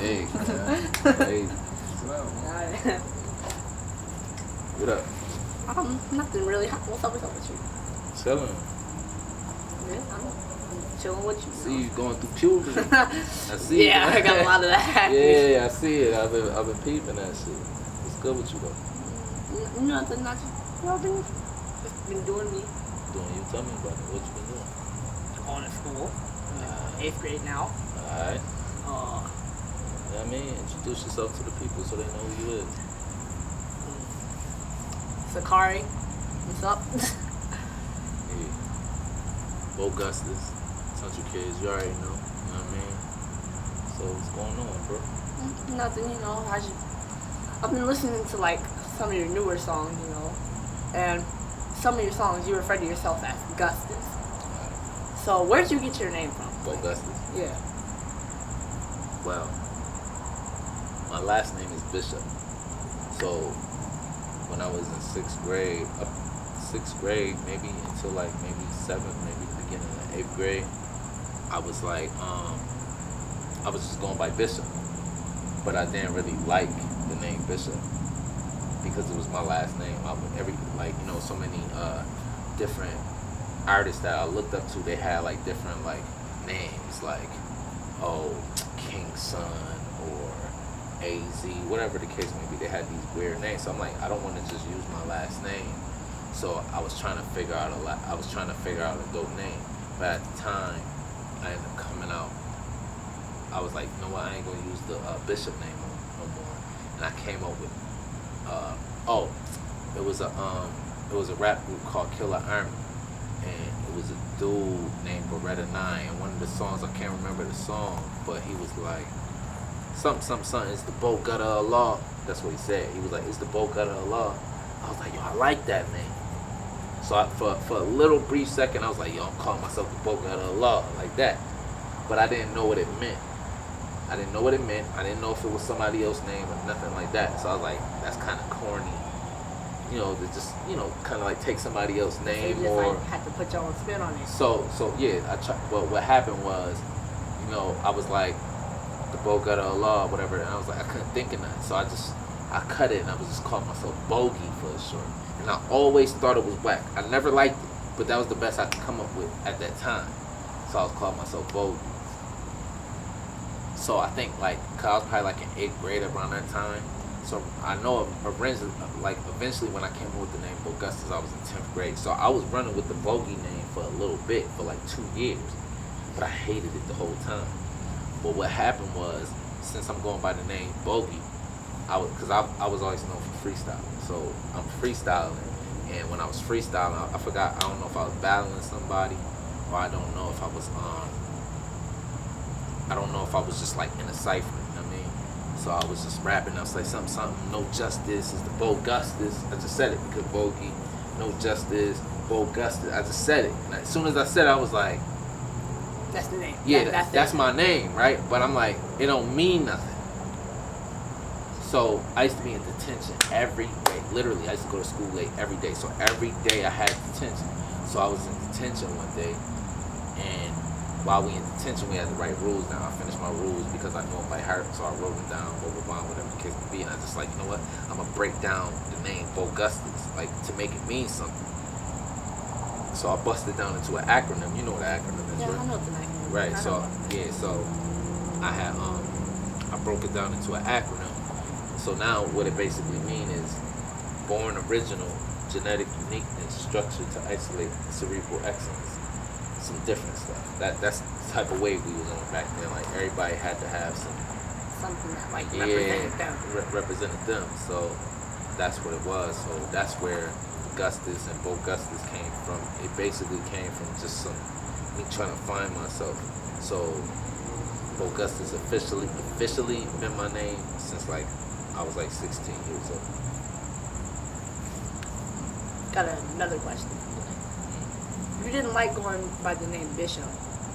Hey, man. Hey. What up? Nothing really. What's up with you? Chilling. Yeah, I'm chilling with you. See you going through puberty. I see. Yeah, I got a lot of that. Yeah, I see it. I've been peeping that shit. What's good with you though? Nothing. Just been doing me. Doing you? Tell me about it. What you been doing? Going to school. 8th grade now. Alright. You know what I mean? Introduce yourself to the people so they know who you is. Sakari. What's up? Yeah. Bogustice. Central Kids, you already know. You know what I mean? So what's going on, bro? Nothing, I've been listening to like some of your newer songs, and some of your songs you refer to yourself as Bogustice. So where'd you get your name from? Bogustice? Yeah. Well, my last name is Bishop. So when I was in sixth grade, maybe until like maybe 7th, maybe beginning of 8th grade, I was like, I was just going by Bishop. But I didn't really like the name Bishop because it was my last name. So many different artists that I looked up to, they had like different like names, like King's Son or AZ, whatever the case may be. They had these weird names. So I'm like, I don't want to just use my last name. So I was trying to figure out a dope name. But at the time, I ended up coming out. I was like, you know what? I ain't gonna use the Bishop name no more. And I came up with it was a rap group called Killer Army, and it was a dude named Beretta 9. And one of the songs, I can't remember the song, but he was like, something. It's the Bo Gutter Allah. That's what he said. He was like, it's the Bo Gutter Allah. I was like, yo, I like that name. So for a little brief second, I was like, yo, I'm calling myself the Bo Gutter Allah, like that. But I didn't know what it meant. I didn't know if it was somebody else's name or nothing like that. So I was like, that's kind of corny. To just, kind of like take somebody else's name, so or had to put your own spin on it. So yeah, I tried. Well, what happened was, I was like, the Bo Gutter Allah, whatever, and I was like, I couldn't think of nothing. So I cut it, and I was just calling myself Bogey for short. And I always thought it was whack. I never liked it, but that was the best I could come up with at that time. So I was calling myself Bogey. So I think I was probably like in 8th grade around that time. So I know eventually when I came up with the name Bogustice, I was in 10th grade. So I was running with the Bogey name for a little bit, for like 2 years. But I hated it the whole time. But what happened was, since I'm going by the name Bogey, I was always known for freestyling. So I'm freestyling. And when I was freestyling, I don't know if I was battling somebody, or I don't know if I was just like in a cipher, you know what I mean? So I was just rapping. I was like, something, no justice is the Bogustice. I just said it because Bogey, no justice, Bogustice. I just said it. And as soon as I said it, I was like, that's the name. Yeah, that's my name, right? But I'm like, it don't mean nothing. So I used to be in detention every day. Literally, I used to go to school late every day. So every day I had detention. So I was in detention one day, and while we in detention, we had to write rules down. I finished my rules because I know them by heart, so I wrote them down, whatever the case may be. And I just like, you know what? I'm gonna break down the name Bogustice, to make it mean something. So I busted down into an acronym. You know what an acronym is, yeah, right? I know what the acronym is. Right. So I had I broke it down into an acronym. So now what it basically means is born original, genetic uniqueness, structured to isolate cerebral excellence. Some different stuff. That's the type of wave we was on back then. Like everybody had to have something that represented them. So that's what it was. So that's where Bogustice and Bogustice came from. It basically came from just me trying to find myself. So Bogustice officially been my name since I was 16 years old. Got another question. You didn't like going by the name Bishop.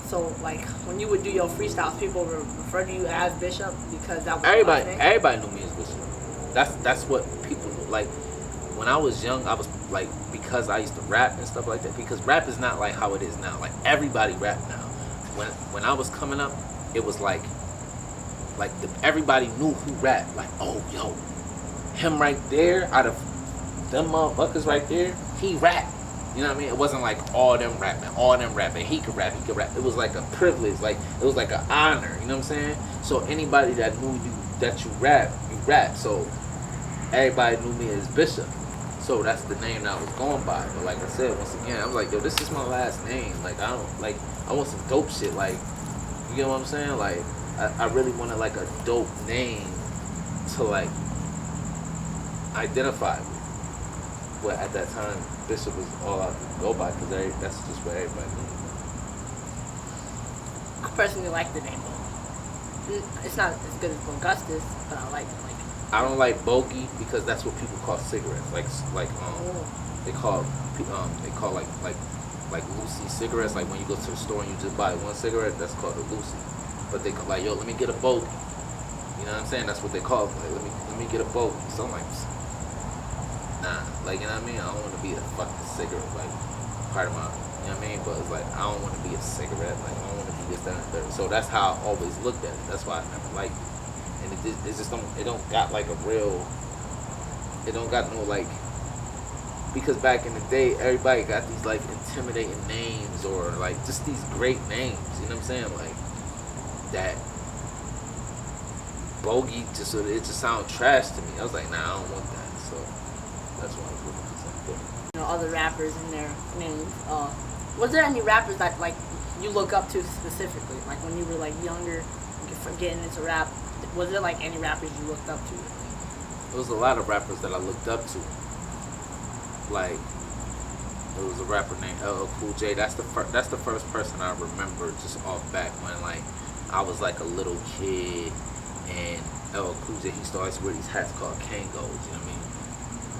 So when you would do your freestyles, people would refer to you as Bishop because that was everybody knew me as Bishop. That's what people knew. Like when I was young, I was because I used to rap and stuff like that. Because rap is not like how it is now. Like everybody rap now. When I was coming up, it was like like everybody knew who rapped. Like, oh yo, him right there, out of them motherfuckers right there, he rapped. You know what I mean? It wasn't like all them rapping. He could rap. It was like a privilege, like it was like an honor. You know what I'm saying? So anybody that knew you that you rap. So everybody knew me as Bishop. So that's the name that I was going by. But like I said, once again, I was like, yo, this is my last name. Like I don't like I want some dope shit. Like, you get what I'm saying? Like I really wanted like a dope name to like identify with. But at that time, Bishop was all I could go by because that's just what everybody knew. I personally like the name. It's not as good as Bogustice, but I like it. I don't like bogey because that's what people call cigarettes. They call like Lucy cigarettes. Like when you go to the store and you just buy one cigarette, that's called a Lucy. But they like, yo, let me get a bogey. You know what I'm saying? That's what they call it. Like, let me get a bogey. So I'm like, nah, like, you know what I mean? I don't want to be a fucking cigarette, like part of my, you know what I mean? But it's like I don't want to be a cigarette. Like I don't want to be this, that, and third. So that's how I always looked at it. That's why I never liked it. And it just don't got like a real, it don't got no like, because back in the day everybody got these like intimidating names or like just these great names, you know what I'm saying? Like that bogey it just sounded trash to me. I was like, nah, I don't want that. So that's why I was looking for something. Other rappers in their names. Was there any rappers that like you look up to specifically? Like when you were like younger, getting into rap, was there like any rappers you looked up to? There was a lot of rappers that I looked up to. Like there was a rapper named LL Cool J. That's the first person I remember just off back when like I was like a little kid, and LL Cool J, he started to wear these hats called Kangos. You know what I mean?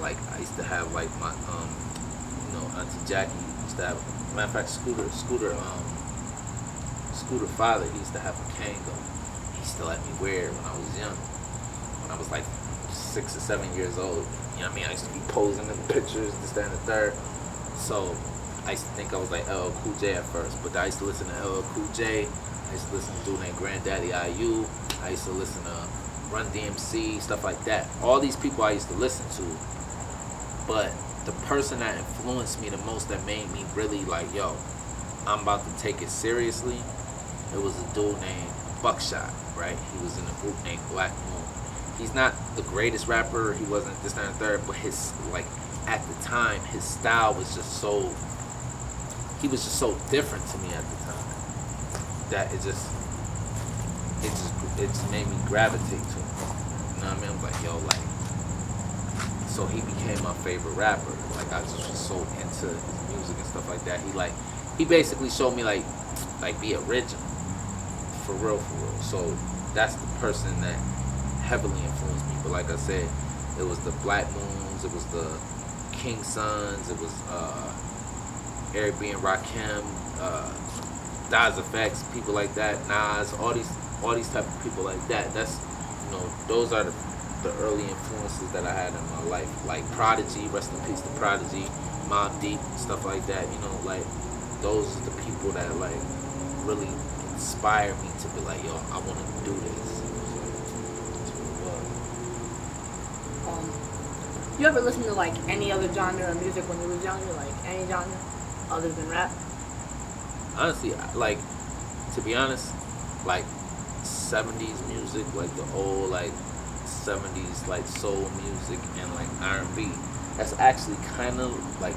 Like I used to have like my Auntie Jackie used to have. Matter of fact, Scooter father, he used to have a Kango. He still let me wear it when I was young. When I was like 6 or 7 years old. You know what I mean? I used to be posing in pictures, this, that, and the third. So I used to think I was like LL Cool J at first, but I used to listen to LL Cool J. I used to listen to a dude named Granddaddy IU. I used to listen to Run DMC, stuff like that. All these people I used to listen to. But the person that influenced me the most, that made me really like, yo, I'm about to take it seriously, it was a dude named Buckshot, right? He was in a group named Black Moon. He's not the greatest rapper, he wasn't this, that, and third, but his, like, at the time, his style was just so, he was just so different to me at the time, that it just made me gravitate to him. You know what I mean? I was like, yo, like, so he became my favorite rapper. Like I just was so into his music and stuff like that. He basically showed me like be original. For real. So that's the person that heavily influenced me. But like I said, it was the Black Moons, it was the King Sons, it was Eric B. and Rakim, Daz Effects, people like that, Nas, all these type of people like that. That's, those are the early influences that I had in my life, like Prodigy, rest in peace to Prodigy, Mobb Deep, stuff like that. Like those are the people that like really inspire me to be like, yo, I want to do this. You ever listen to like any other genre of music when you was younger, like any genre other than rap? Honestly, like, to be honest, like 70s music, like the old like 70s like soul music and like R&B. That's actually kind of like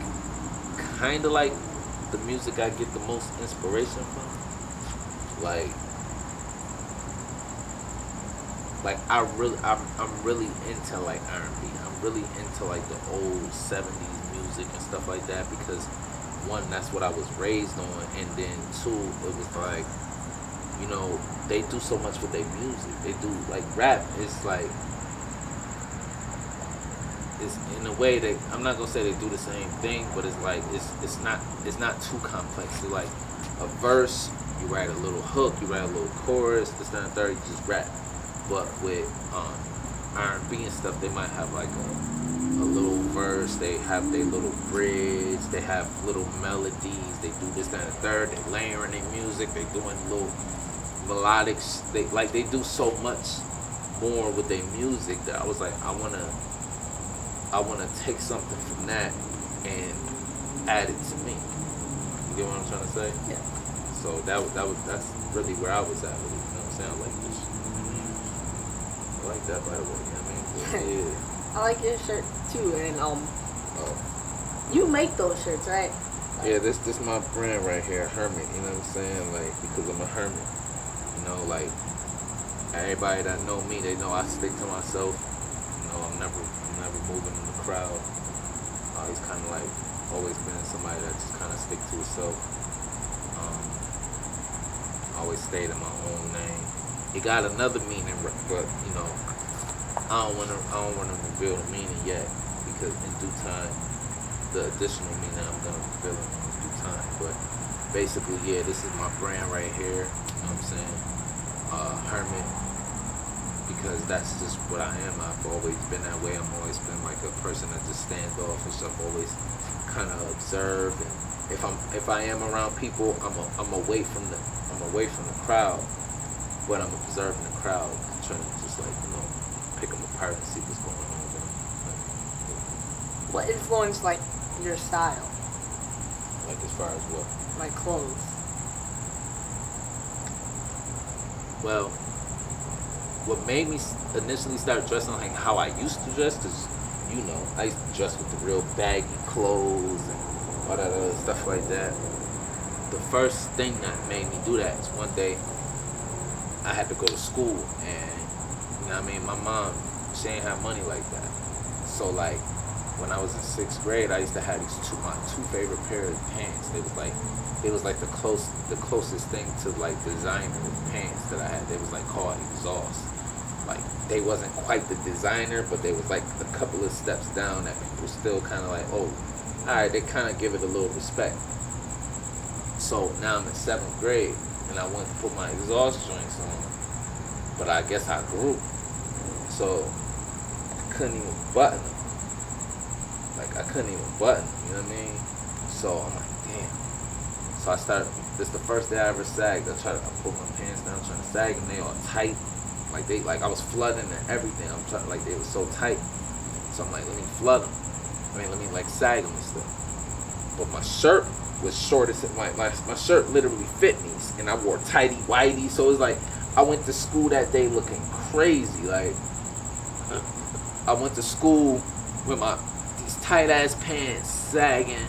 the music I get the most inspiration from. Like I'm really into like R&B. I'm really into like the old 70s music and stuff like that because one, that's what I was raised on, and then two, it was like, they do so much with their music. They do like rap. It's like, it's in a way that I'm not gonna say they do the same thing, but it's like it's not too complex. It's like a verse, you write a little hook, you write a little chorus, this, that, and third, you just rap. But with R&B and stuff, they might have like a little verse, they have their little bridge, they have little melodies, they do this, that, and third, they layering their music, they doing little melodic. They do so much more with their music that I was like, I wanna take something from that and add it to me. You get what I'm trying to say? Yeah. So that's really where I was at with it. You know what I'm saying? I like this. I like that, by the way. You know what I mean? But, yeah. I like your shirt too, and Oh. you make those shirts, right? Yeah, this my brand right here, Hermit. You know what I'm saying? Like, because I'm a hermit. You know, like everybody that know me, they know I stick to myself. You know, I'm never moving in the crowd. I always kind of like always been somebody that just kind of stick to itself. Always stayed in my own lane. It got another meaning, but you know, I don't wanna reveal the meaning yet because in due time, the additional meaning I'm gonna reveal it in due time. But basically, yeah, this is my brand right here. You know what I'm saying? Hermit, because that's just what I am. I've always been that way. I've always been like a person that just stands off and stuff. Always kind of observe, and if I am around people, I'm away from the crowd, but I'm observing the crowd, trying to just like pick them apart and see what's going on with them. What influenced like your style, Like as far as what? like clothes? Well, what made me initially start dressing like how I used to dress is, I used to dress with the real baggy clothes and all that other stuff like that. The first thing that made me do that is one day I had to go to school, and my mom, she ain't have money like that. So like when I was in 6th grade, I used to have my two favorite pair of pants. It was like the closest thing to like designer pants that I had. They was like called Exhaust. Like they wasn't quite the designer, but they was like a couple of steps down that people still kind of like, oh, all right, they kind of give it a little respect. So now I'm in 7th grade, and I went to put my Exhaust joints on, but I guess I grew, so I couldn't even button them. Like I couldn't even button them, you know what I mean? So I'm like, damn. So I started. This the first day I ever sagged. I put my pants down, trying to sag, and they all tight. Like I was flooding and everything. I'm trying, like they were so tight. So I'm like, let me flood them. Let me like sag them and stuff. But my shirt was shortest. My shirt literally fit me, and I wore tighty whitey. So it was like I went to school that day looking crazy. Like I went to school with these tight ass pants sagging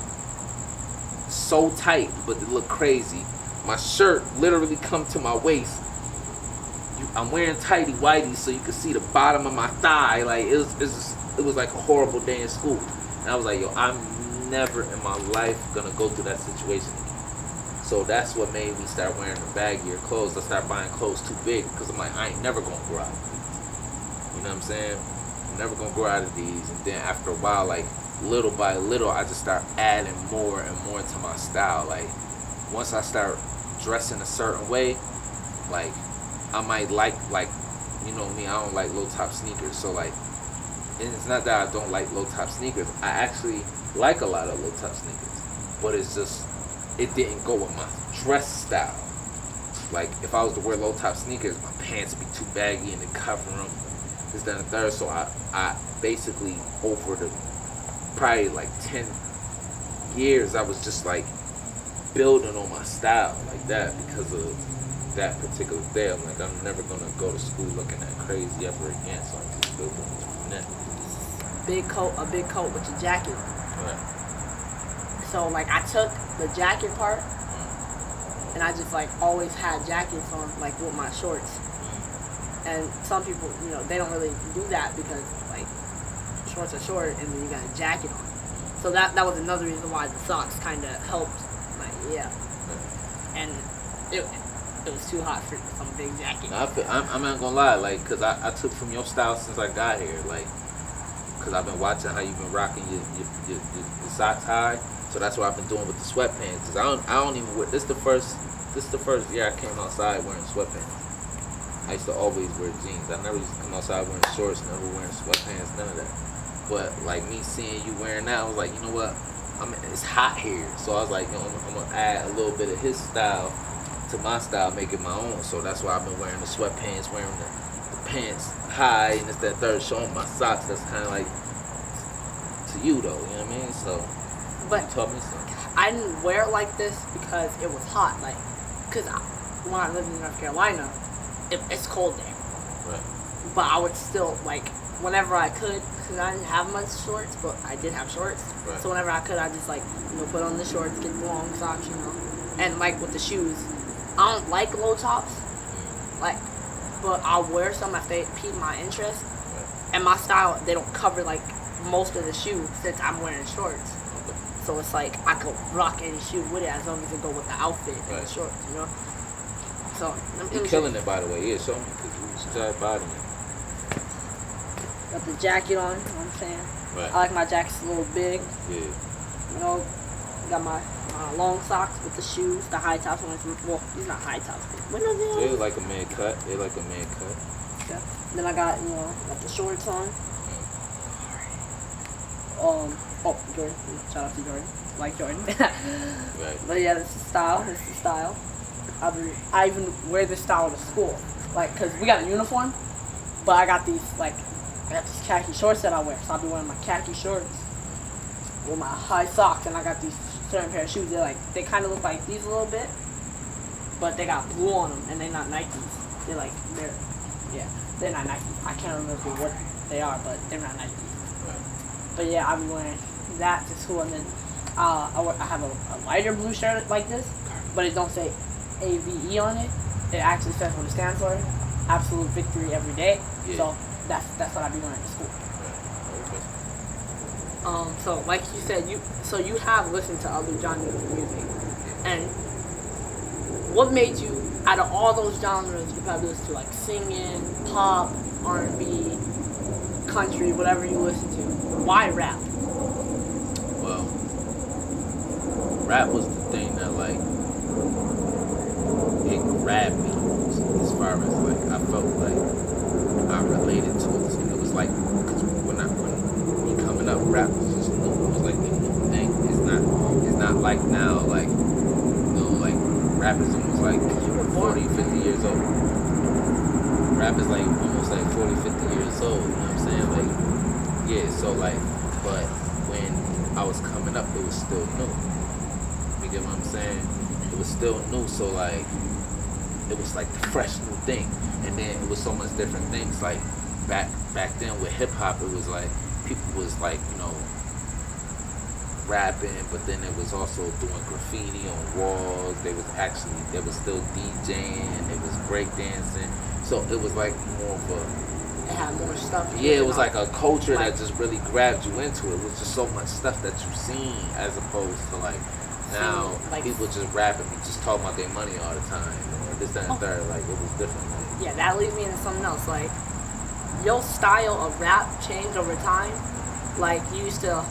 so tight, but they look crazy. My shirt literally come to my waist. I'm wearing tighty whitey so you could see the bottom of my thigh. Like it was like a horrible day in school. And I was like, yo, I'm never in my life gonna go through that situation again. So that's what made me start wearing the baggier clothes. I started buying clothes too big because I'm like, I ain't never gonna grow out of these. You know what I'm saying? I'm never gonna grow out of these. And then after a while, like little by little, I just start adding more and more to my style. Like once I start dressing a certain way, like I might like you know me, I don't like low top sneakers. So like, and it's not that I don't like low top sneakers. I actually like a lot of low top sneakers, but it's just it didn't go with my dress style. Like if I was to wear low top sneakers, my pants be too baggy and it cover them. This, that, and the third. So I basically over the probably like 10 years, I was just like building on my style like that because of that particular day. I'm like, I'm never gonna go to school looking that crazy ever again. So I'm just building from that. A big coat with your jacket. Right. So like I took the jacket part, and I just like always had jackets on like with my shorts. And some people, they don't really do that because like shorts are short and then you got a jacket on. So that was another reason why the socks kind of helped. Like yeah, and it was too hot for some big jacket. I'm not gonna lie, like, cause I took from your style since I got here, like, cause I've been watching how you've been rocking your socks high. So that's what I've been doing with the sweatpants. Cause I don't even wear. This the first year I came outside wearing sweatpants. I used to always wear jeans. I never used to come outside wearing shorts, never wearing sweatpants, none of that. But like me seeing you wearing that, I was like, you know what? It's hot here, so I was like, I'm gonna add a little bit of his style to my style, make it my own. So that's why I've been wearing the sweatpants, wearing the pants high, and it's that third showing my socks. That's kind of like to you though, you know what I mean? So But you taught me something. I didn't wear it like this because it was hot. Like, because when I lived in North Carolina, it's cold there. Right. But I would still, like, whenever I could, because I didn't have much shorts, but I did have shorts. Right. So whenever I could, I just, like, put on the shorts, get the long socks, And, like, with the shoes, I don't like low tops. Like, but I'll wear some if they pique my interest. Right. And my style, they don't cover, like, most of the shoe since I'm wearing shorts. So it's like I could rock any shoe with it as long as it go with the outfit and the shorts, So you're killing it, by the way. Yeah, show me, because you started bodying. Got the jacket on. You know what I'm saying? Right. I like my jackets a little big. Yeah. Got my long socks with the shoes, the high tops. Well, these not high tops. But when are they? They like a man cut. They like a man cut. Yeah. Then I got got the shorts on. Jordan. Shout out to Jordan. Like Jordan. Right. But yeah, this is style. This is style. I even wear this style to school. Like, because we got a uniform, but I got these khaki shorts that I wear. So I'll be wearing my khaki shorts with my high socks, and I got these certain pair of shoes. They kind of look like these a little bit, but they got blue on them, and they're not Nikes. They're not Nikes. I can't remember what they are, but they're not Nikes. But yeah, I'm wearing that to school, and then I have a lighter blue shirt like this, but it don't say AVE on it. It actually says what it stands for: Absolute Victory Every Day. Yeah. So that's what I be wearing to school. So like you said, you have listened to other genres of music, and what made you, out of all those genres, you probably listen to like singing, pop, R&B, country, whatever you listen to? Why rap? Well, rap was the thing that like it grabbed me as far as like I felt like I related to it. And it was like, because when me coming up, rap was just new. It was like the new thing. It's not like now, like like rap is almost like 40, 50 years old. Rap is like almost like 40, 50 years old. You know what I'm saying? Like, yeah. So like, but when I was coming up, it was still new. You get what I'm saying? It was still new. So like, it was like the fresh new thing. And then it was so much different things. Like back then with hip hop, it was like people was like, rapping, but then it was also doing graffiti on walls. They was still DJing. They was breakdancing. So it was like more of a. It had more stuff. Yeah, it was like a culture that just really grabbed you into it. It was just so much stuff that you seen, as opposed to like now people just rapping, just talking about their money all the time, or this, that, and third. Like it was different. Like, yeah, that leads me into something else. Like your style of rap changed over time. Like you used to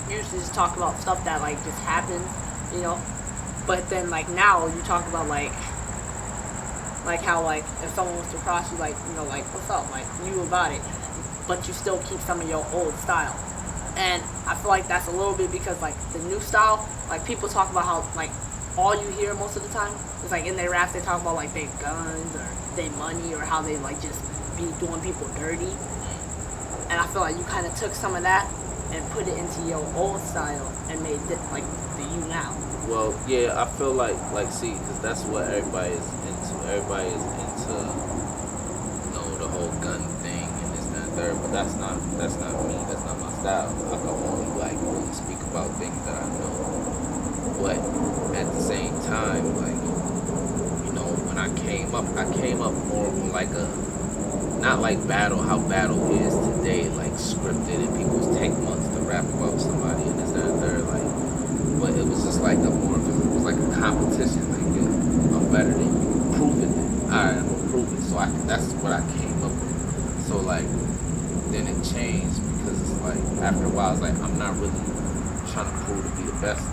just talk about stuff that like just happened, But then like now you talk about like how like if someone was to cross you, like like what's up, like you about it, but you still keep some of your old style. And I feel like that's a little bit because like the new style, like people talk about how like all you hear most of the time is like in their raps they talk about like their guns or their money or how they like just be doing people dirty. And I feel like you kind of took some of that and put it into your old style and made it like the you now. Well, yeah, I feel like see, because that's what everybody is into. Everybody is into, the whole gun thing and this, that, and third. But that's not me. That's not my style. I can only like really speak about things that I know. But at the same time, like, when I came up more on like a, not like how battle is today, like scripted and people take months to rap about somebody and this, that, and third, like, but it was just like it was like a competition, like, yeah, I'm better than you, prove it then. Alright, I'm gonna prove it. So that's what I came up with. So like, then it changed because it's like, after a while, it's like, I'm not really trying to prove to be the best.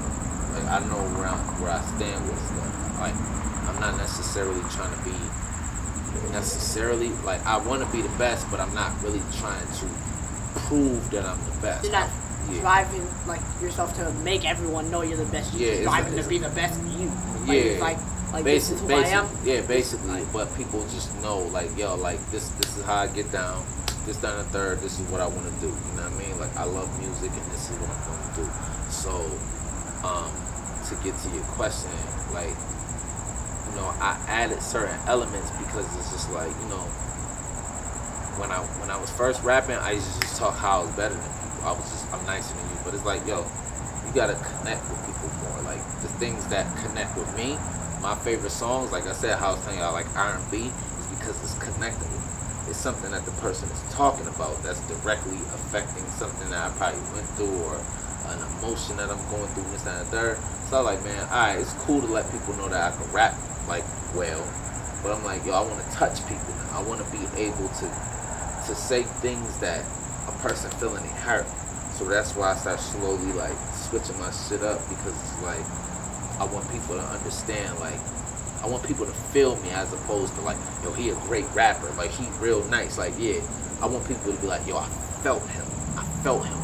Like, I know where I stand with stuff. Like, I'm not necessarily trying to be like, I want to be the best, but I'm not really trying to prove that I'm the best. You're not driving like yourself to make everyone know you're the best. You're just driving to be the best of you. Like it's like this is who I am. Basically, Like, but people just know, like, yo, like this is how I get down. This down the third. This is what I want to do. You know what I mean? Like, I love music, and this is what I'm going to do. So, to get to your question, like, I added certain elements because it's just like, when I was first rapping, I used to just talk how I was better than people. I'm nicer than you, but it's like, yo, you gotta connect with people more. Like, the things that connect with me, my favorite songs, like I said, how I was telling y'all, like R&B, is because it's connectable. It's something that the person is talking about that's directly affecting something that I probably went through, or an emotion that I'm going through, this, that, and the third. So I'm like, man, alright, it's cool to let people know that I can rap, like, well, but I'm like, yo, I want to touch people now. I want to be able to say things that a person feeling they hurt. So that's why I start slowly, like, switching my shit up, because it's like, I want people to understand, like, I want people to feel me, as opposed to like, yo, he a great rapper, like, he real nice, like, yeah. I want people to be like, yo, I felt him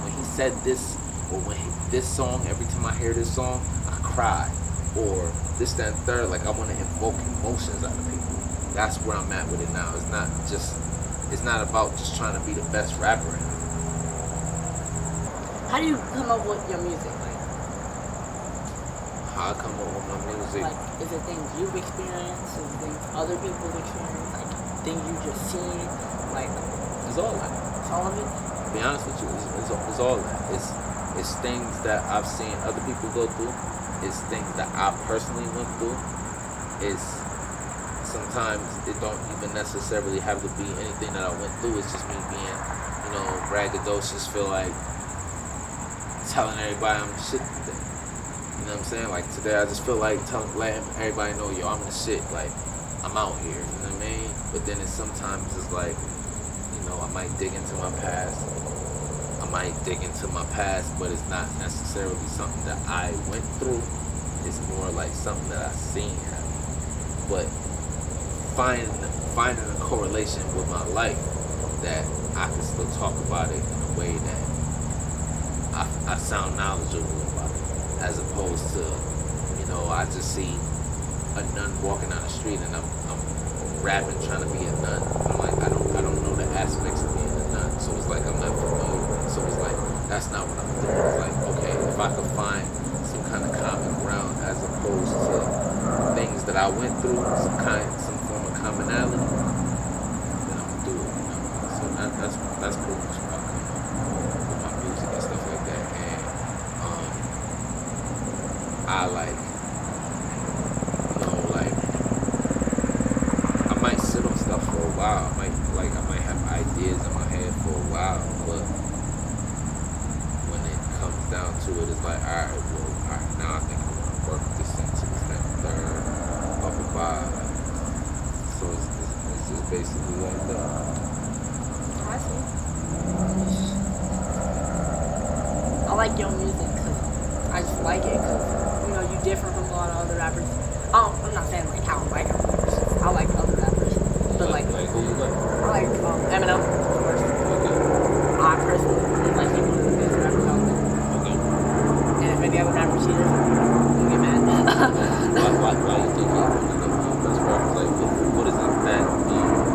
when he said this, or when this song, every time I hear this song, I cry, or this, that, and third. Like, I want to invoke emotions out of people. That's where I'm at with it now. It's not about just trying to be the best rapper. how do you come up with your music? Like, How I come up with my music. like, is it things you've experienced, or things other people's experienced, like things you just seen, like It's all that. all of it? To be honest with you, it's all that. It's things that I've seen other people go through. It's things that I personally went through. It's sometimes it don't even necessarily have to be anything that I went through. It's just me being, braggadocious, feel like telling everybody I'm the shit today. You know what I'm saying? Like, today I just feel like letting everybody know, yo, I'm the shit. Like, I'm out here. You know what I mean? But then sometimes it's like, I might dig into my past. But it's not necessarily something that I went through. It's more like something that I seen happen. But finding a correlation with my life that I can still talk about it in a way that I sound knowledgeable about it, as opposed to, I just see a nun walking down the street and I'm rapping trying to be a nun. I'm like, I don't know the aspects of being a nun, so it's like I'm not familiar with it. So it's like, that's not what I'm doing. It's like, okay, if I could find some kind of common ground, as opposed to things that I went through, some form of commonality, then I'm gonna do it. So that's pretty much how I come up with my music and stuff like that. And I like, I might sit on stuff for a while. I might have ideas in my head for a while, but when it comes down to it, it's like, all right, now I think I want to work this into this, that, and third, up and by. So it's just basically like that. I see. I like your music because I just like it because, you're different from a lot of other rappers. I'm not saying like how I like other rappers. I like other rappers. But like who you like? I like Eminem, of course. Okay. I personally think like he's one of the best rappers out there. Okay. And if any other rapper cheated, don't get mad. Why you think he's one of the best rappers? Like, what is it that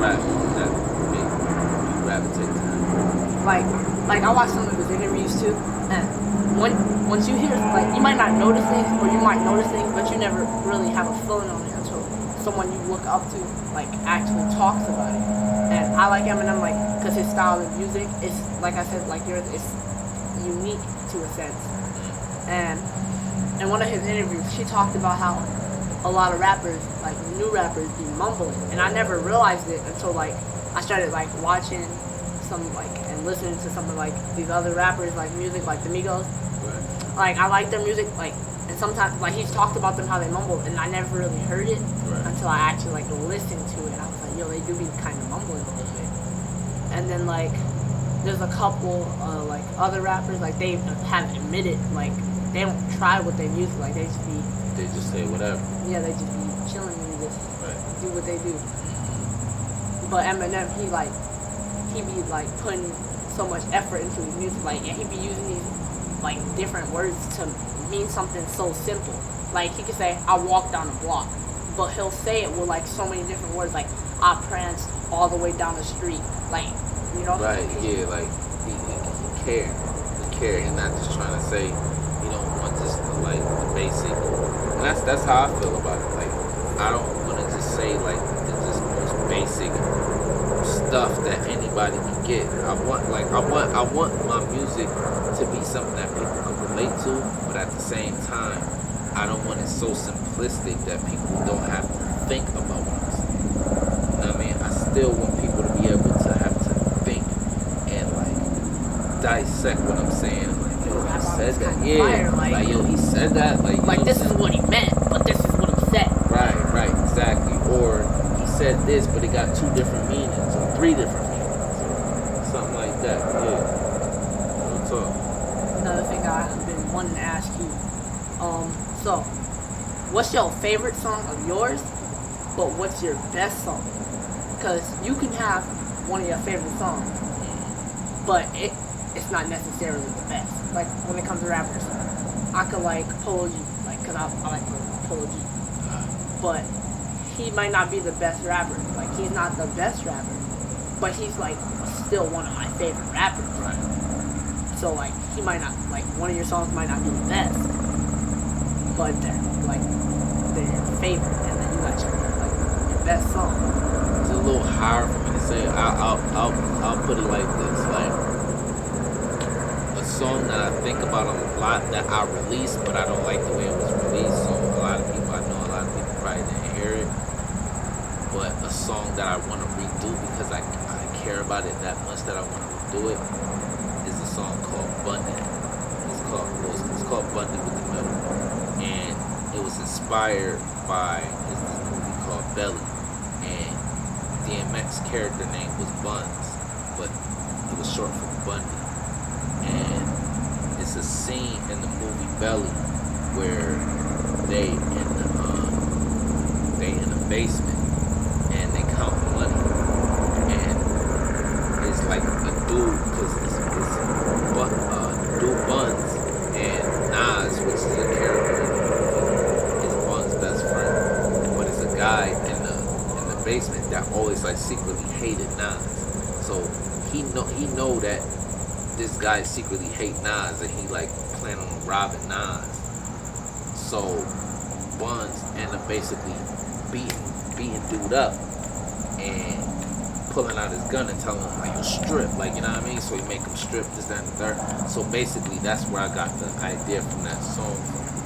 rap that make you gravitate to him? Like I watched some of his interviews too, and once you hear, like, you might not notice things, or you might notice things, but you never really have a feeling on it until someone you look up to, like, actually talks about it. And I like Eminem, like, because his style of music is, like I said, like yours, it's unique to a sense. And in one of his interviews, she talked about how a lot of rappers, like new rappers, be mumbling, and I never realized it until like I started like watching some like and listening to some of like these other rappers, like music, like the Migos. Right. Like I like their music, like, and sometimes like he's talked about them how they mumble, and I never really heard it until I actually like listened to it. I was like, yo, they do be kind of mumbling a little bit. And then like there's a couple like other rappers, like they have admitted like they don't try with their music, like they just say whatever. Yeah, they just be chilling and just Right. do what they do. But Eminem, he be like putting so much effort into his music, like, and he be using these like different words to mean something so simple. Like he could say, "I walked down the block," but he'll say it with like so many different words, like "I pranced all the way down the street," like you know. Right, yeah, like he care. He care. He's not just trying to say he don't want just like the basic. And that's how I feel about it. Like I don't want to just say like the just most basic stuff that anybody can get. I want my music to be something that people can relate to, but at the same time, I don't want it so simplistic that people don't have to think about what I'm saying. You know what I mean? I still want people to be able to have to think and like dissect what I'm saying. Like, yo, he said that. Yeah. Like, yo, he said that. Like, you Like know this what I'm is what he meant, but this is what he said. Right, exactly. Or he said this, but it got two different meanings or three different meanings. Something like that. Yeah. What's up? Another thing I've been wanting to ask you. So, what's your favorite song of yours? But what's your best song? Because you can have one of your favorite songs, but it's not necessarily the best. Like when it comes to rappers, I could like Polo G, like because I like Polo G, but he might not be the best rapper. Like he's not the best rapper, but he's like still one of my favorite rappers. Right. So like he might not like one of your songs might not be the best, but they're your favorite, and then you got your best song. It's a little hard for me to say. I'll put it like this: like a song that I think about a lot that I released, but I don't like the way it was released. So a lot of people, I know a lot of people probably didn't hear it. But a song that I want to redo because I care about it that much that I want to redo it is a song called Bundy. It's called Bundy with the Middle, and it was inspired by this movie called Belly, and DMX character name was Buns, but it was short for Bundy. And it's a scene in the movie Belly where they in the basement and they count money, and it's like a dude because it's dude Buns and Nas, which is a character, is Buns' best friend, but it's a guy in the basement that always like secretly hated Nas. So he know that this guy secretly hate Nas and he like plan on robbing Nas. So Buns end up basically beating dude up and pulling out his gun and telling him like you strip, like you know what I mean. So he make him strip this, that, and the third. So basically that's where I got the idea from that song,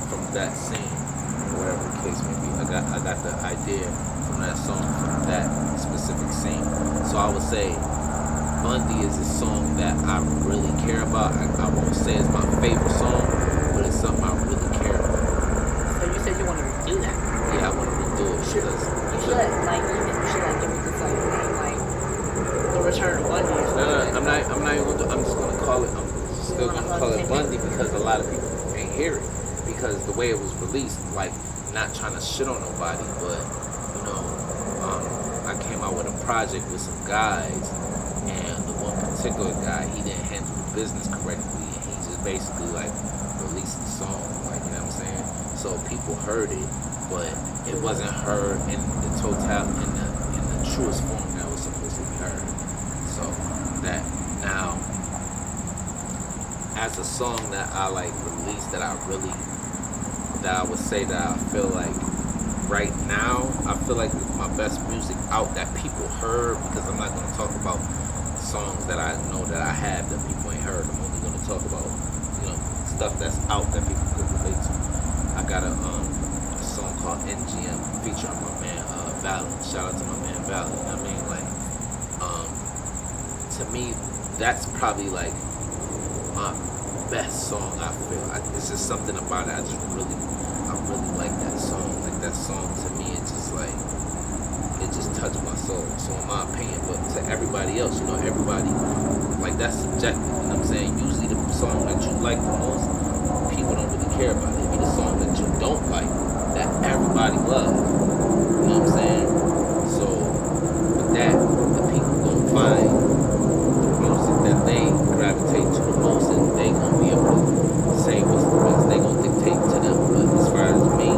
from that scene, or whatever the case may be. I got the idea from that song, from that specific scene. So I would say Bundy is a song that I really care about. I won't say it's my favorite song, but it's something I really care about. So you said you want to redo that? Yeah, I want to redo it You should like give it this like name like The Return of Bundy or something. I'm not even gonna do, I'm just gonna call it. I'm still gonna call it Bundy because a lot of people can't hear it because the way it was released, like not trying to shit on nobody, but you know, I came out with a project with some guys. And the one particular guy, he didn't handle the business correctly, and he just basically like released the song, like you know what I'm saying. So people heard it, but it wasn't heard in the in the truest form that was supposed to be heard. So that now, as a song that I like released, that I would say that I feel like right now, I feel like my best music out that people heard, because I'm not gonna talk about songs that I know that I have that people ain't heard. I'm only gonna talk about, you know, stuff that's out that people could relate to. I got a song called NGM featuring my man Valley. Shout out to my man Valley. You know what I mean? Like, to me, that's probably like my best song. I feel. It's just something about it. I really like that song. Like that song to me, it's just like. It just touched my soul. So in my opinion, but to everybody else, you know, everybody, like that's subjective. You know what I'm saying? Usually the song that you like the most, people don't really care about it. It be the song that you don't like, that everybody loves. You know what I'm saying? So with that, the people gonna find the music that they gravitate to the most, and they gonna be able to say what's the best. They gonna dictate to them. But as far as me,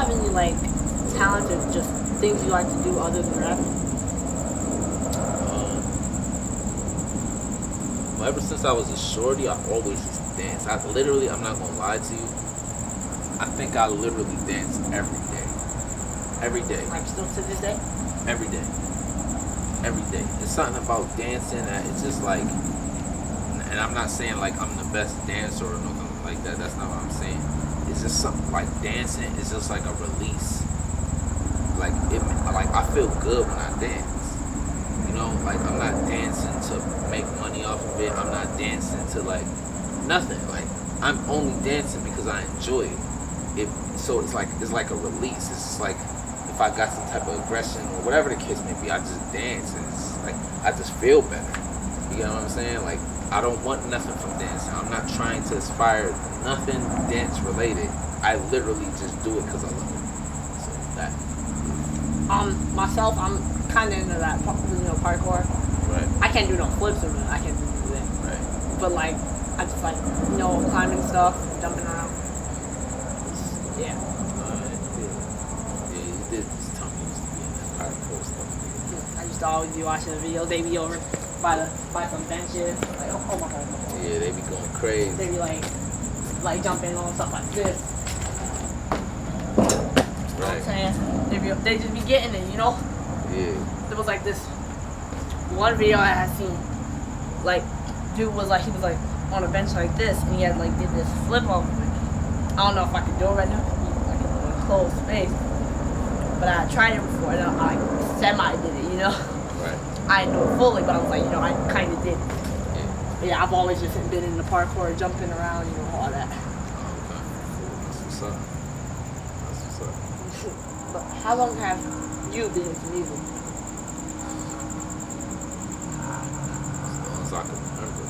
have any like talents or just things you like to do other than rapping? Um, well, ever since I was a shorty, I always used to dance. I'm not gonna lie to you. I think I literally dance every day. Every day. Like still to this day? Every day. Every day. It's something about dancing that it's just like, and I'm not saying like I'm the best dancer or nothing like that. That's not what I'm saying. It's just something like dancing is just like a release. Like I feel good when I dance. You know, like I'm not dancing to make money off of it. I'm not dancing to like nothing. Like I'm only dancing because I enjoy it. So it's like a release. It's just like if I got some type of aggression or whatever the case may be, I just dance and it's like I just feel better. You know what I'm saying? Like I don't want nothing from dancing. I'm not trying to aspire nothing dance related. I literally just do it because I love it. So that. Myself, I'm kind of into that, parkour. Right. I can't do no flips or nothing. I can't do that. Right. But like, I just like, climbing stuff, jumping around. Yeah. Yeah, you did just tell me you used to be in that parkour stuff. I used to always be watching the videos. They be over by some benches. Like, oh my god. Yeah, they be going crazy. They be like jumping on stuff like this. You know what I'm saying? They just be getting it, Yeah. There was like this one video I had seen. Like, dude was like, he was like on a bench like this, and he had like did this flip over it. I don't know if I could do it right now. Like in a closed space. But I tried it before, and I like semi did it, Right. I didn't do it fully, but I was like, I kind of did. Yeah. But yeah, I've always just been in the parkour, jumping around, all that. Oh, okay. That's what's up. That's what's up. But how long have you been into music? As long as I can remember.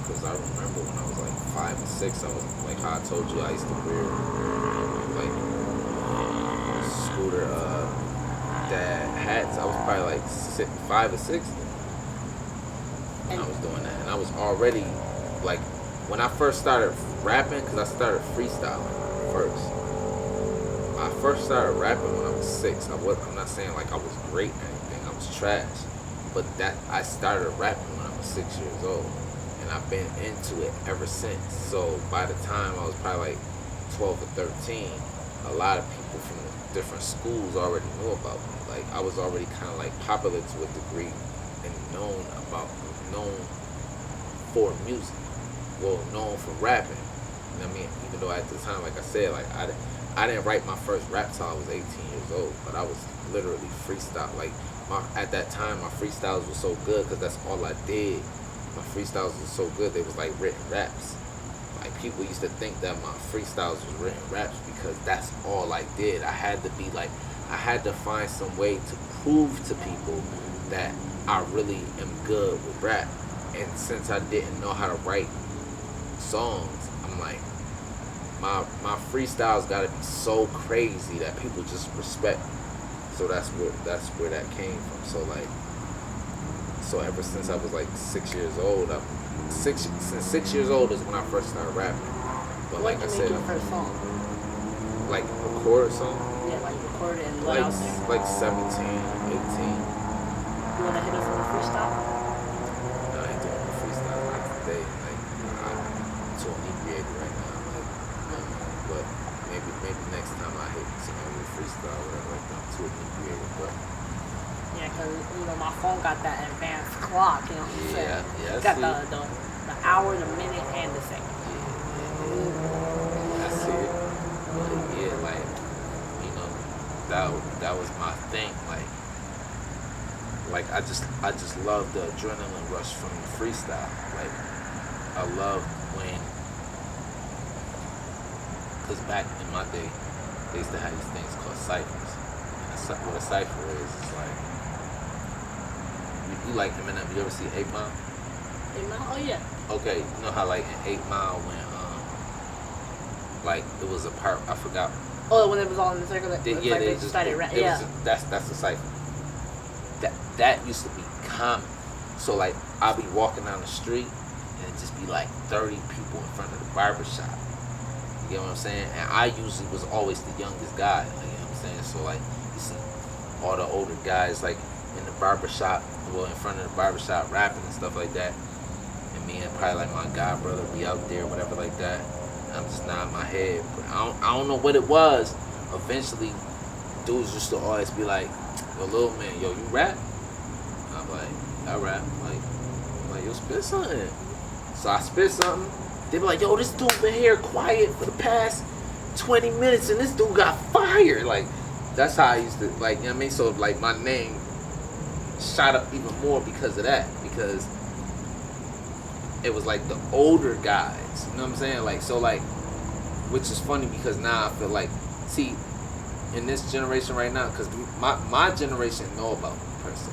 Because I remember when I was like 5 and 6, I was like how I told you I used to wear like scooter dad hats. I was probably like 5 or 6 when I was doing that. And I was already like when I first started rapping, because I started freestyling first. I first started rapping when I was 6. I'm not saying like I was great or anything. I was trash. But that I started rapping when I was 6 years old. And I've been into it ever since. So by the time I was probably like 12 or 13, a lot of people from the different schools already knew about me. Like I was already kind of like popular to a degree and known for music. Well, known for rapping. I mean, even though at the time, like I said, like I didn't write my first rap till I was 18 years old, but I was literally freestyle. Like at that time, my freestyles were so good because that's all I did. My freestyles were so good; they was like written raps. Like people used to think that my freestyles was written raps because that's all I did. I had to find some way to prove to people that I really am good with rap. And since I didn't know how to write songs, I'm like, my freestyles gotta be so crazy that people just respect me. So that's where that came from. So ever since I was like 6 years old, since 6 years old is when I first started rapping. But When like I did you said, make your first song? like record a song, Yeah, like record it and let out there. like 17, 18. You want to hit us with a freestyle? No, I ain't doing no freestyle like today. Like I'm too inebriated right now. But maybe next time I hit somebody with freestyle or whatever. Like I'm too inebriated, but. Yeah, because, my phone got that advanced clock, what I'm saying? Yeah, It got the hour, the minute, and the second. I see it. But yeah, like, that was my thing. Like I just love the adrenaline rush from the freestyle. Like, I love when, because back in my day, they used to have these things called ciphers. And what a cipher is like, you like Eminem, you ever see 8 Mile? 8 Mile? Oh, yeah. Okay, you know how like in 8 Mile when like it was a part, I forgot. Oh, when it was all in the circle, They just started rapping. Yeah. That's the cipher. That used to be common. So like I'll be walking down the street and it just be like 30 people in front of the barber shop. You know what I'm saying? And I usually was always the youngest guy. Like, you know what I'm saying? So like you see all the older guys like in the barbershop, well in front of the barbershop rapping and stuff like that. And me and probably like my god brother be out there, whatever like that. And I'm just nodding my head. But I don't know what it was. Eventually dudes used to always be like, yo little man, yo, you rap? And I'm like, I rap. I'm like, yo, spit something. So I spit something. They be like, yo, this dude been here quiet for the past 20 minutes and this dude got fired. Like, that's how I used to, like, you know what I mean? So, like, my name shot up even more because of that. Because it was, like, the older guys. You know what I'm saying? Like, so, like, which is funny because now I feel like, see, in this generation right now, because my generation know about me, per se.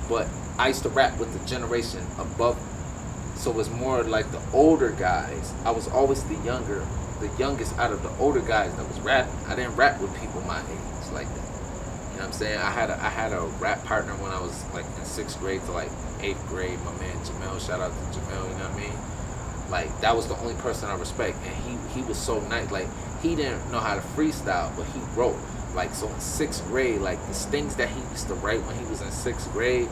But I used to rap with the generation above me. So it's more like the older guys. I was always the youngest out of the older guys that was rapping. I didn't rap with people my age like that. You know what I'm saying? I had a rap partner when I was like in 6th grade to like 8th grade. My man Jamel, shout out to Jamel. You know what I mean? Like that was the only person I respect, and he was so nice. Like he didn't know how to freestyle, but he wrote. Like so in 6th grade, like these things that he used to write when he was in 6th grade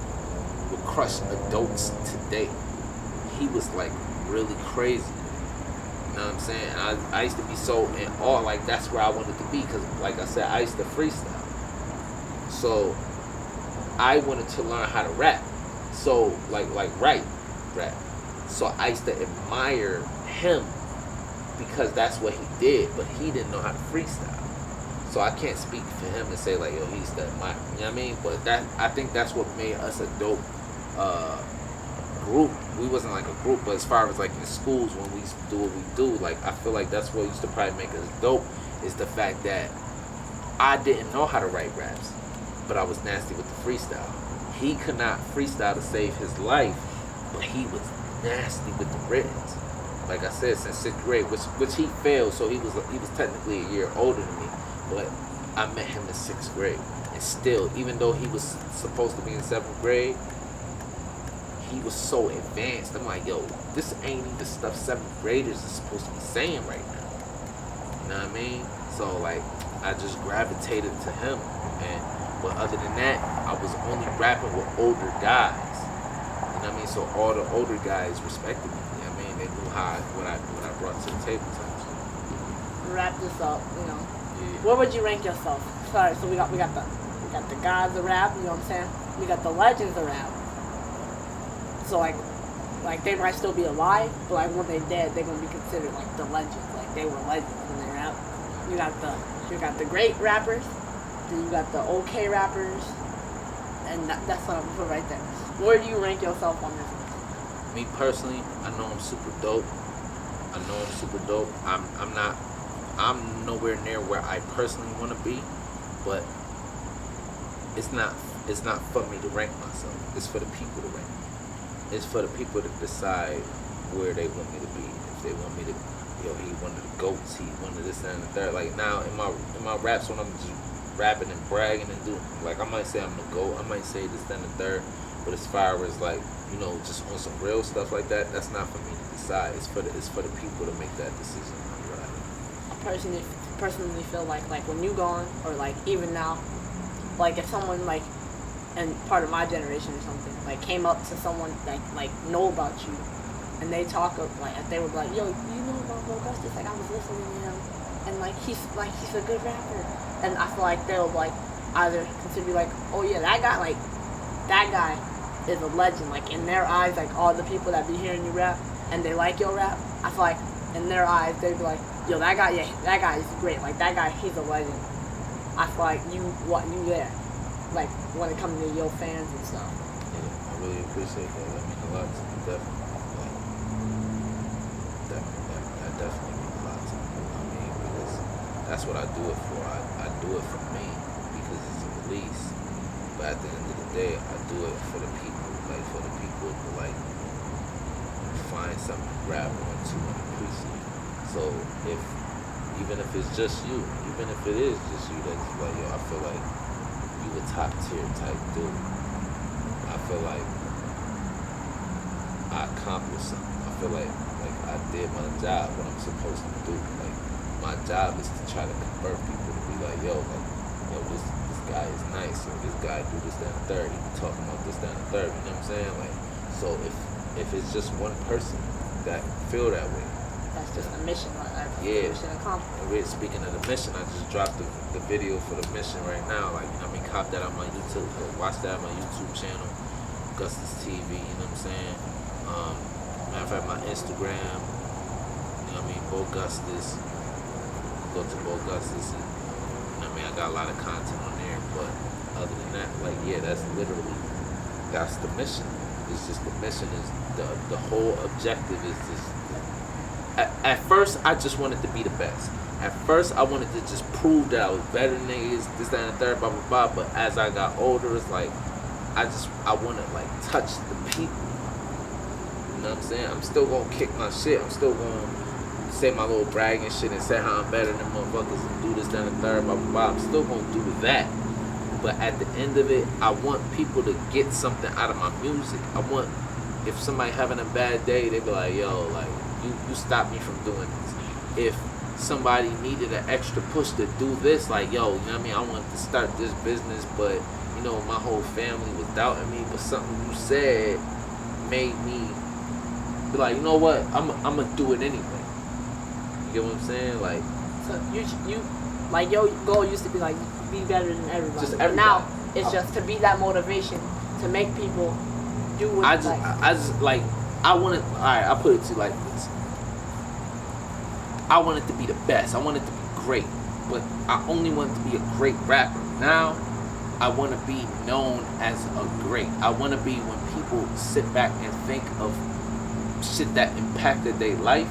would crush adults today. He was like really crazy. You know what I'm saying? And I used to be so in awe. Like that's where I wanted to be because, like I said, I used to freestyle. So I wanted to learn how to rap. So like write rap. So I used to admire him because that's what he did, but he didn't know how to freestyle. So I can't speak for him and say like, yo, he's the admire. You know what I mean? But I think that's what made us a dope group. We wasn't like a group, but as far as like in schools when we used to do what we do, like I feel like that's what used to probably make us dope is the fact that I didn't know how to write raps, but I was nasty with the freestyle. He could not freestyle to save his life, but he was nasty with the writtens. Like I said, since 6th grade, which he failed, so he was technically a year older than me, but I met him in 6th grade, and still, even though he was supposed to be in 7th grade, he was so advanced. I'm like, yo, this ain't even stuff 7th graders is supposed to be saying right now. You know what I mean? So like, I just gravitated to him, but other than that, I was only rapping with older guys. You know what I mean? So all the older guys respected me. You know what I mean? They knew what I brought to the table. Wrap this up, you know. Yeah. Where would you rank yourself? Sorry, so we got the gods of rap, you know what I'm saying? We got the legends of rap. So like they might still be alive, but like when they're dead, they're gonna be considered like the legends. Like they were legends when they rap. You got the great rappers, then you got the okay rappers, and that's what I'm put right there. Where do you rank yourself on this? Me personally, I know I'm super dope. I'm nowhere near where I personally want to be, but it's not for me to rank myself. It's for the people to rank me. It's for the people to decide where they want me to be. If they want me to, he one of the goats, he one of this and the third. Like now in my raps when I'm just rapping and bragging and doing, like I might say I'm the goat, I might say this and the third. But as far as like, just on some real stuff like that, that's not for me to decide. It's for the people to make that decision. I personally feel like when you gone, or like even now, like if someone like, and part of my generation or something, like came up to someone that like know about you, and they talk of like, they were like, yo, you know about Bogustice? Like I was listening to him, and like he's a good rapper, and I feel like they'll like either consider you like, oh yeah, that guy is a legend. Like in their eyes, like all the people that be hearing you rap and they like your rap, I feel like in their eyes they'd be like, yo, that guy is great. Like that guy, he's a legend. I feel like you there, like when it comes to your fans and stuff. Yeah, I really appreciate that. That means a lot to me, definitely. That definitely means a lot to me. I mean, because that's what I do it for. I do it for me because it's a release. But at the end of the day, I do it for the people. Like for the people to like find something to grab onto and appreciate. So even if it's just you, even if it is just you, that's like, yo, I feel like you a top tier type dude. I feel like I accomplished something. I feel like I did my job, what I'm supposed to do. Like my job is to try to convert people to be like, yo, this guy is nice, or this guy do this, that, and the third. He be talking about this, that, and the third. You know what I'm saying? Like, so if it's just one person that feel that way, That's just a mission, right? yeah. Mission accomplished. And speaking of the mission, I just dropped the video for the mission right now. Like, you know what I mean? Cop that on my YouTube. Watch that on my YouTube channel, Bogustice TV. You know what I'm saying? Matter of fact, my Instagram. You know what I mean? Bogustice. Go to Bogustice, and you know what I mean? I got a lot of content on there. But other than that, like, yeah, that's the mission. It's just the mission is the whole objective is just. At first, I just wanted to be the best. At first, I wanted to just prove that I was better than niggas, this, that, and the third, blah, blah, blah. But as I got older, it's like, I want to, like, touch the people. You know what I'm saying? I'm still going to kick my shit. I'm still going to say my little bragging shit and say how I'm better than motherfuckers and do this, that, and the third, blah, blah, blah. I'm still going to do that. But at the end of it, I want people to get something out of my music. I want, if somebody having a bad day, they be like, yo, like, you stopped me from doing this. If somebody needed an extra push to do this, like, yo, you know what I mean? I wanted to start this business, but, you know, my whole family was doubting me, but something you said made me be like, you know what? I'm going to do it anyway. You get what I'm saying? Like, So you like your goal used to be like be better than everybody. Just But everybody. now it's just to be that motivation to make people do what I you just, like. I just like, I wanted, all right, I'll put it to you like this. I wanted to be the best. I wanted to be great. But I only wanted to be a great rapper. Now, I want to be known as a great. I want to be when people sit back and think of shit that impacted their life,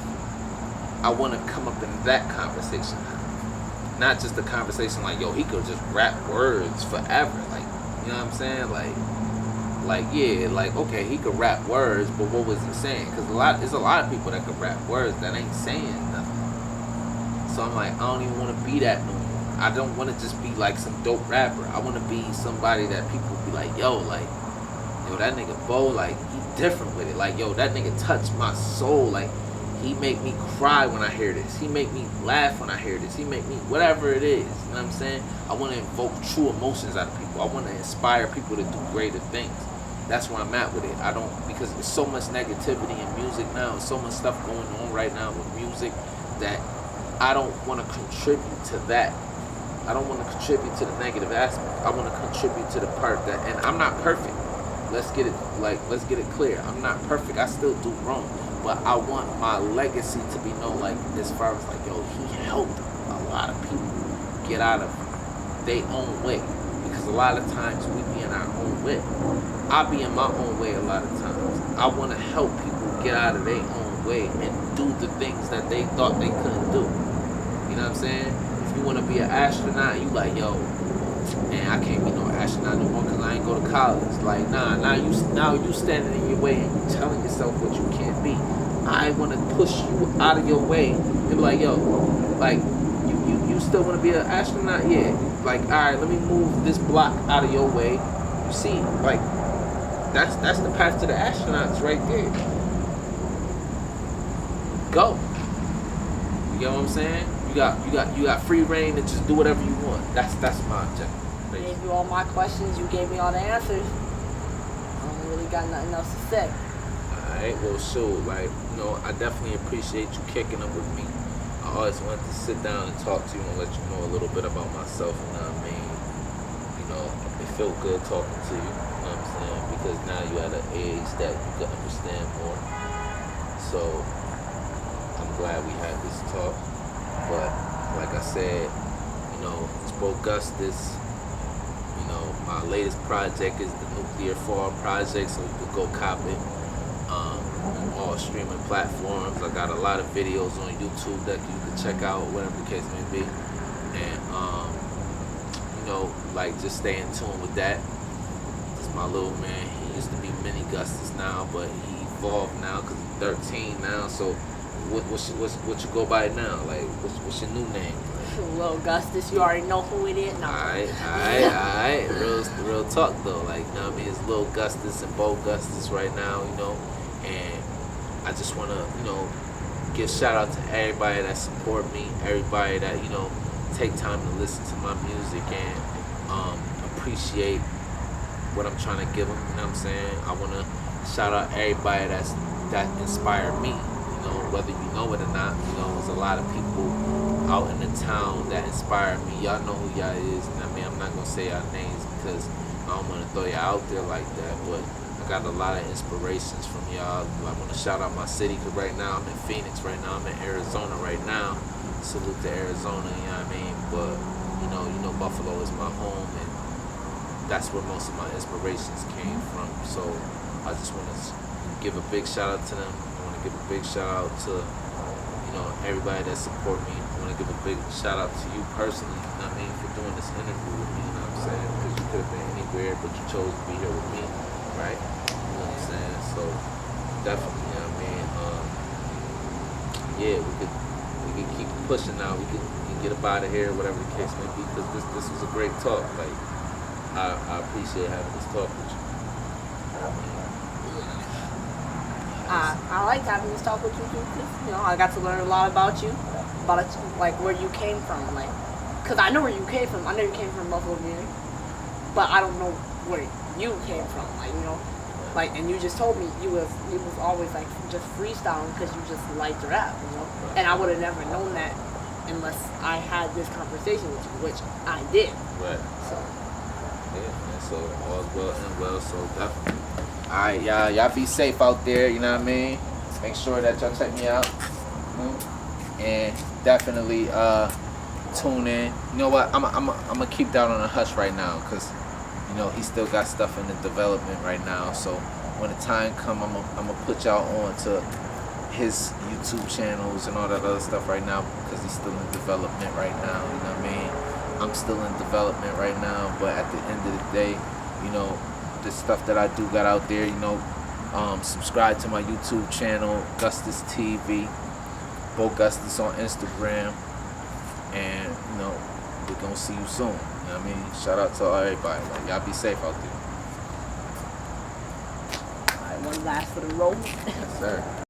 I want to come up in that conversation. Not just a conversation like, yo, he could just rap words forever. Like, you know what I'm saying? Like, yeah, like, okay, he could rap words, but what was he saying? Because there's a lot of people that could rap words that ain't saying nothing. So I'm like, I don't even want to be that no more. I don't want to just be like some dope rapper. I want to be somebody that people be like, yo, that nigga Bo, like, he different with it. Like, yo, that nigga touched my soul. Like, he make me cry when I hear this. He make me laugh when I hear this. He make me, whatever it is. You know what I'm saying? I want to invoke true emotions out of people. I want to inspire people to do greater things. That's where I'm at with it. Because there's so much negativity in music now. There's so much stuff going on right now with music that I don't want to contribute to that. I don't want to contribute to the negative aspect. I want to contribute to the part that, and I'm not perfect. Let's get it clear. I'm not perfect. I still do wrong. But I want my legacy to be known, like, as far as like, yo, he helped a lot of people get out of their own way. Because a lot of times we be in our own way. I be in my own way a lot of times. I want to help people get out of their own way and do the things that they thought they couldn't do. You know what I'm saying? If you want to be an astronaut, you like, yo, man, I can't be no astronaut no more because I ain't go to college. Like, now you standing in your way and you telling yourself what you can't be. I want to push you out of your way and be like, yo, like, you still want to be an astronaut? Yeah. Like, all right, let me move this block out of your way. You see, like, that's the path to the astronauts right there. Go. You get what I'm saying? You got free reign to just do whatever you want. That's my objective. I gave you all my questions. You gave me all the answers. I don't really got nothing else to say. Alright, well, shoot, like, you know, I definitely appreciate you kicking up with me. I always wanted to sit down and talk to you and let you know a little bit about myself, you know what I mean? You know, it felt good talking to you, you know what I'm saying? Because now you're at an age that you can understand more. So, I'm glad we had this talk. But, like I said, you know, it's Bogustice. You know, my latest project is the Nuclear Fall Project, so you can go cop it. On all streaming platforms. I got a lot of videos on YouTube that you can check out, whatever the case may be. And you know, like, just stay in tune with that. This is my little man. He used to be Mini Gustus now, but he evolved now because he's 13 now. So what you go by now? Like, what's your new name? Little Gustus, you already know who it is. No. Alright. Real talk though. Like, you know what I mean? It's Lil Gustus and Bogustice right now, you know. And I just want to, you know, give shout out to everybody that support me, everybody that take time to listen to my music and appreciate what I'm trying to give them. You know what I'm saying? I want to shout out everybody that inspired me. Whether you know it or not. There's a lot of people out in the town that inspired me. Y'all know who y'all is. I mean, I'm not gonna say y'all names because I don't want to throw y'all out there like that. But I got a lot of inspirations from y'all. I want to shout out my city because right now I'm in Phoenix. Right now I'm in Arizona. Right now, salute to Arizona. You know what I mean? But Buffalo is my home, and that's where most of my inspirations came from. So I just want to give a big shout out to them. I want to give a big shout out to everybody that support me. I want to give a big shout out to you personally. You know what I mean, for doing this interview with me. You know what I'm saying? Because you could have been anywhere, but you chose to be here with me, right? You know what I'm saying? So definitely, you know what I mean. Yeah, we could keep pushing now. We can get up out of here, whatever the case may be. Because this was a great talk. Like I appreciate having this talk with you. I like having this talk with you too, because I got to learn a lot about you, like where you came from, like, cause I know where you came from. I know you came from Buffalo, New York, but I don't know where you came from, and you just told me you was always like just freestyling because you just liked rap, and I would have never known that unless I had this conversation with you, which I did. Right. So. Yeah, man. So all's well and well. So definitely. Alright, y'all be safe out there, you know what I mean? Make sure that y'all check me out. And definitely tune in. You know what? I'm gonna keep that on a hush right now because he still got stuff in the development right now. So when the time come, I'm gonna put y'all on to his YouTube channels and all that other stuff right now because he's still in development right now, you know what I mean? I'm still in development right now, but at the end of the day, the stuff that I do got out there, subscribe to my YouTube channel, Bogustice TV, Bogustice on Instagram, and we're gonna see you soon. You know what I mean? Shout out to everybody. Like, y'all be safe out there. Alright, one last for the road. Yes, sir.